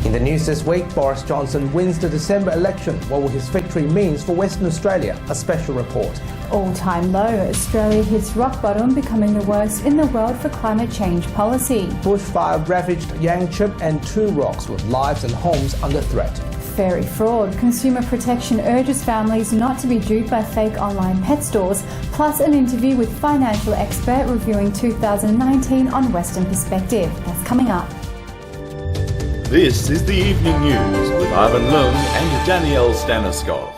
In the news this week, Boris Johnson wins the December election. What will his victory mean for Western Australia? A special report. All-time low. Australia hits rock bottom, becoming the worst in the world for climate change policy. Bushfire ravaged Yangchup and Two Rocks, with lives and homes under threat. Fairy fraud. Consumer Protection urges families not to be duped by fake online pet stores, plus an interview with financial expert reviewing 2019 on Western Perspective. That's coming up. This is the Evening News with Ivan Lung and Danielle Staniskov.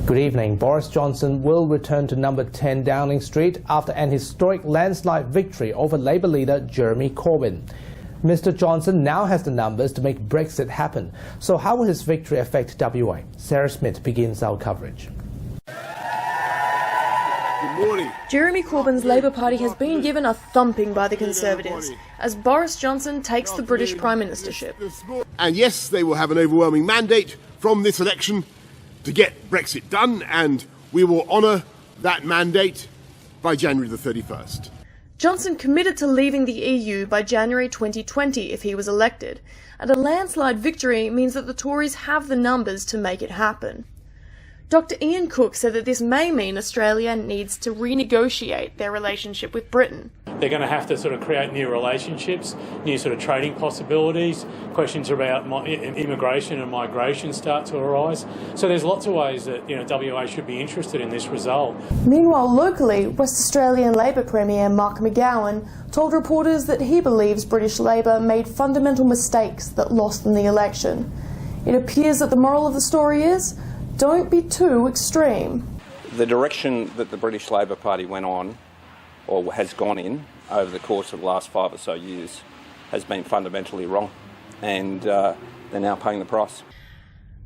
Good evening. Boris Johnson will return to number 10 Downing Street after an historic landslide victory over Labour leader Jeremy Corbyn. Mr Johnson now has the numbers to make Brexit happen. So how will his victory affect WA? Sarah Smith begins our coverage. Good morning. Jeremy Corbyn's Labour Party has been given a thumping by the Conservatives as Boris Johnson takes the British Prime Ministership. And yes, they will have an overwhelming mandate from this election to get Brexit done, and we will honour that mandate by January the 31st. Johnson committed to leaving the EU by January 2020 if he was elected, and a landslide victory means that the Tories have the numbers to make it happen. Dr Ian Cook said that this may mean Australia needs to renegotiate their relationship with Britain. They're going to have to sort of create new relationships, new sort of trading possibilities, questions about immigration and migration start to arise. So there's lots of ways that WA should be interested in this result. Meanwhile, locally, West Australian Labor Premier Mark McGowan told reporters that he believes British Labor made fundamental mistakes that lost them the election. It appears that the moral of the story is, don't be too extreme. The direction that the British Labor Party went on, or has gone in, over the course of the last 5 or so years, has been fundamentally wrong, and they're now paying the price.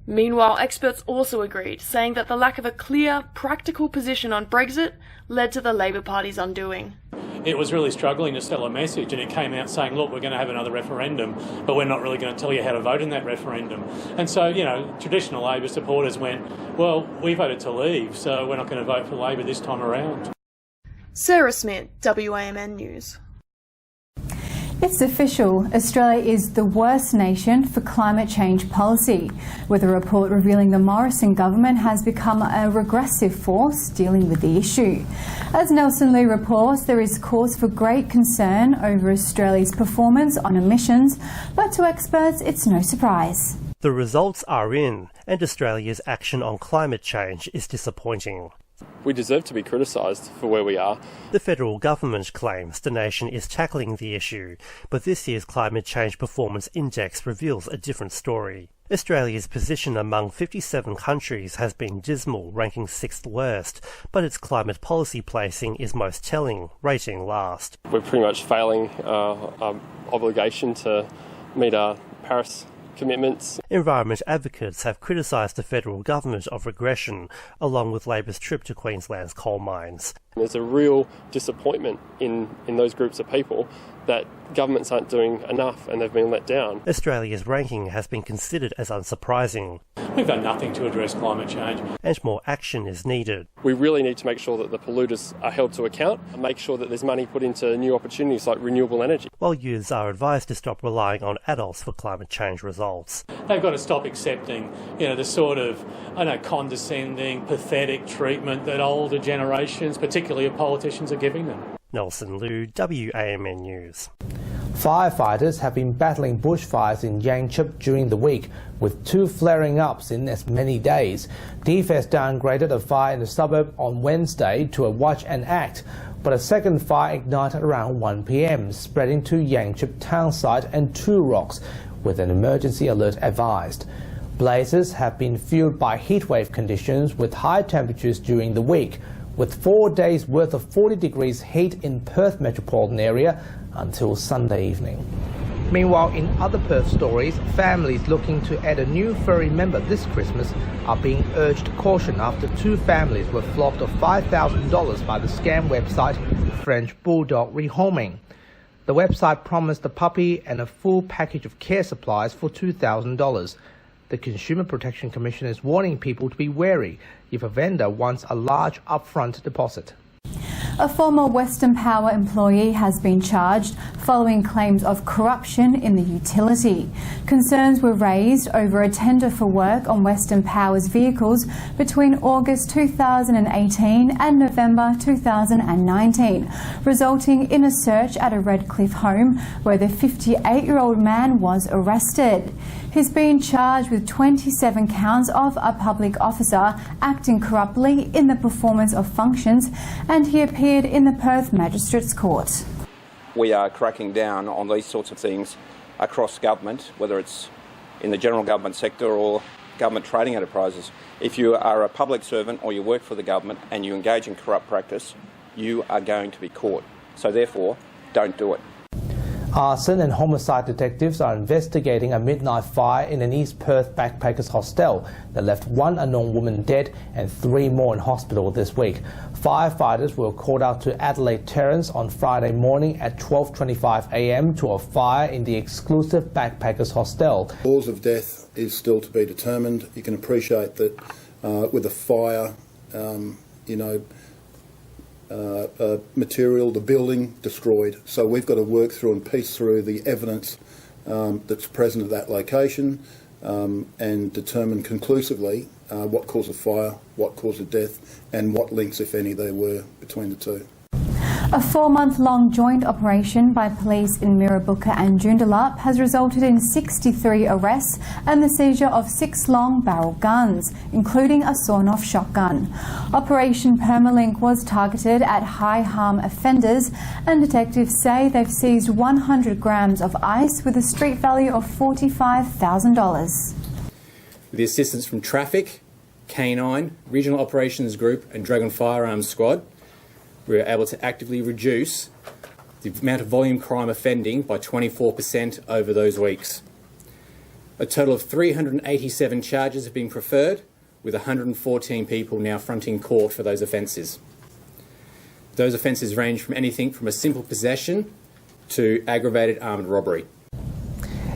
Meanwhile, experts also agreed, saying that the lack of a clear, practical position on Brexit led to the Labor Party's undoing. It was really struggling to sell a message, and it came out saying, look, we're going to have another referendum, but we're not really going to tell you how to vote in that referendum. And so, traditional Labor supporters went, well, we voted to leave, so we're not going to vote for Labor this time around. Sarah Smith, WAMN News. It's official. Australia is the worst nation for climate change policy, with a report revealing the Morrison government has become a regressive force dealing with the issue. As Nelson Lee reports, there is cause for great concern over Australia's performance on emissions, but to experts, it's no surprise. The results are in, and Australia's action on climate change is disappointing. We deserve to be criticised for where we are. The federal government claims the nation is tackling the issue, but this year's Climate Change Performance Index reveals a different story. Australia's position among 57 countries has been dismal, ranking 6th worst, but its climate policy placing is most telling, rating last. We're pretty much failing our obligation to meet our Paris commitments. Environment advocates have criticised the federal government of regression, along with Labor's trip to Queensland's coal mines. There's a real disappointment in those groups of people that governments aren't doing enough and they've been let down. Australia's ranking has been considered as unsurprising. We've done nothing to address climate change. And more action is needed. We really need to make sure that the polluters are held to account and make sure that there's money put into new opportunities like renewable energy. While youths are advised to stop relying on adults for climate change results. They've got to stop accepting, the sort of, condescending, pathetic treatment that older generations, particularly of politicians, are giving them. Nelson Liu, WAMN News. Firefighters have been battling bushfires in Yangchup during the week, with 2 flaring ups in as many days. DFS downgraded a fire in the suburb on Wednesday to a watch and act, but a second fire ignited around 1 p.m, spreading to Yangchup townsite and Two Rocks, with an emergency alert advised. Blazes have been fueled by heatwave conditions with high temperatures during the week, with 4 days worth of 40 degrees heat in Perth metropolitan area until Sunday evening. Meanwhile, in other Perth stories, families looking to add a new furry member this Christmas are being urged caution after 2 families were flogged of $5,000 by the scam website French Bulldog Rehoming. The website promised the puppy and a full package of care supplies for $2,000. The Consumer Protection Commission is warning people to be wary if a vendor wants a large upfront deposit. A former Western Power employee has been charged following claims of corruption in the utility. Concerns were raised over a tender for work on Western Power's vehicles between August 2018 and November 2019, resulting in a search at a Redcliffe home where the 58-year-old man was arrested. He's been charged with 27 counts of a public officer acting corruptly in the performance of functions, and he appeared in the Perth Magistrates Court. We are cracking down on these sorts of things across government, whether it's in the general government sector or government trading enterprises. If you are a public servant or you work for the government and you engage in corrupt practice, you are going to be caught. So therefore, don't do it. Arson and homicide detectives are investigating a midnight fire in an East Perth backpackers hostel that left one unknown woman dead and 3 more in hospital this week. Firefighters were called out to Adelaide Terrace on Friday morning at 12:25 a.m. to a fire in the exclusive backpackers hostel. The cause of death is still to be determined. You can appreciate that with a fire, material, the building destroyed. So we've got to work through and piece through the evidence that's present at that location and determine conclusively what caused the fire, what caused the death, and what links, if any, there were between the two. A 4-month-long joint operation by police in Mirrabooka and Joondalup has resulted in 63 arrests and the seizure of 6 long-barrel guns, including a sawn-off shotgun. Operation Permalink was targeted at high-harm offenders, and detectives say they've seized 100 grams of ice with a street value of $45,000. With the assistance from Traffic, Canine, Regional Operations Group and Dragon Firearms Squad, we were able to actively reduce the amount of volume crime offending by 24% over those weeks. A total of 387 charges have been preferred, with 114 people now fronting court for those offences. Those offences range from anything from a simple possession to aggravated armed robbery.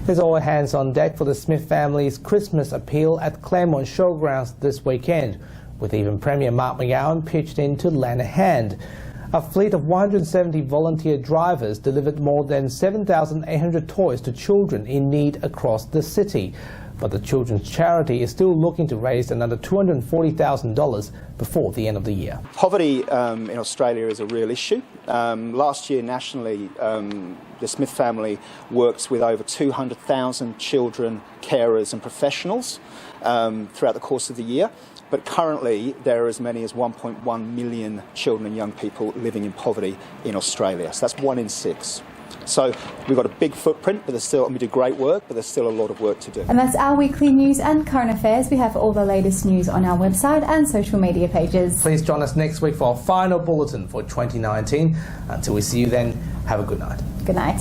There's all hands on deck for the Smith family's Christmas appeal at Claremont Showgrounds this weekend, with even Premier Mark McGowan pitched in to lend a hand. A fleet of 170 volunteer drivers delivered more than 7,800 toys to children in need across the city. But the children's charity is still looking to raise another $240,000 before the end of the year. Poverty in Australia is a real issue. Last year nationally, the Smith family works with over 200,000 children, carers and professionals throughout the course of the year. But currently there are as many as 1.1 million children and young people living in poverty in Australia. So that's 1 in 6. So we've got a big footprint, but we do great work, but there's still a lot of work to do. And that's our weekly news and current affairs. We have all the latest news on our website and social media pages. Please join us next week for our final bulletin for 2019. Until we see you then, have a good night. Good night.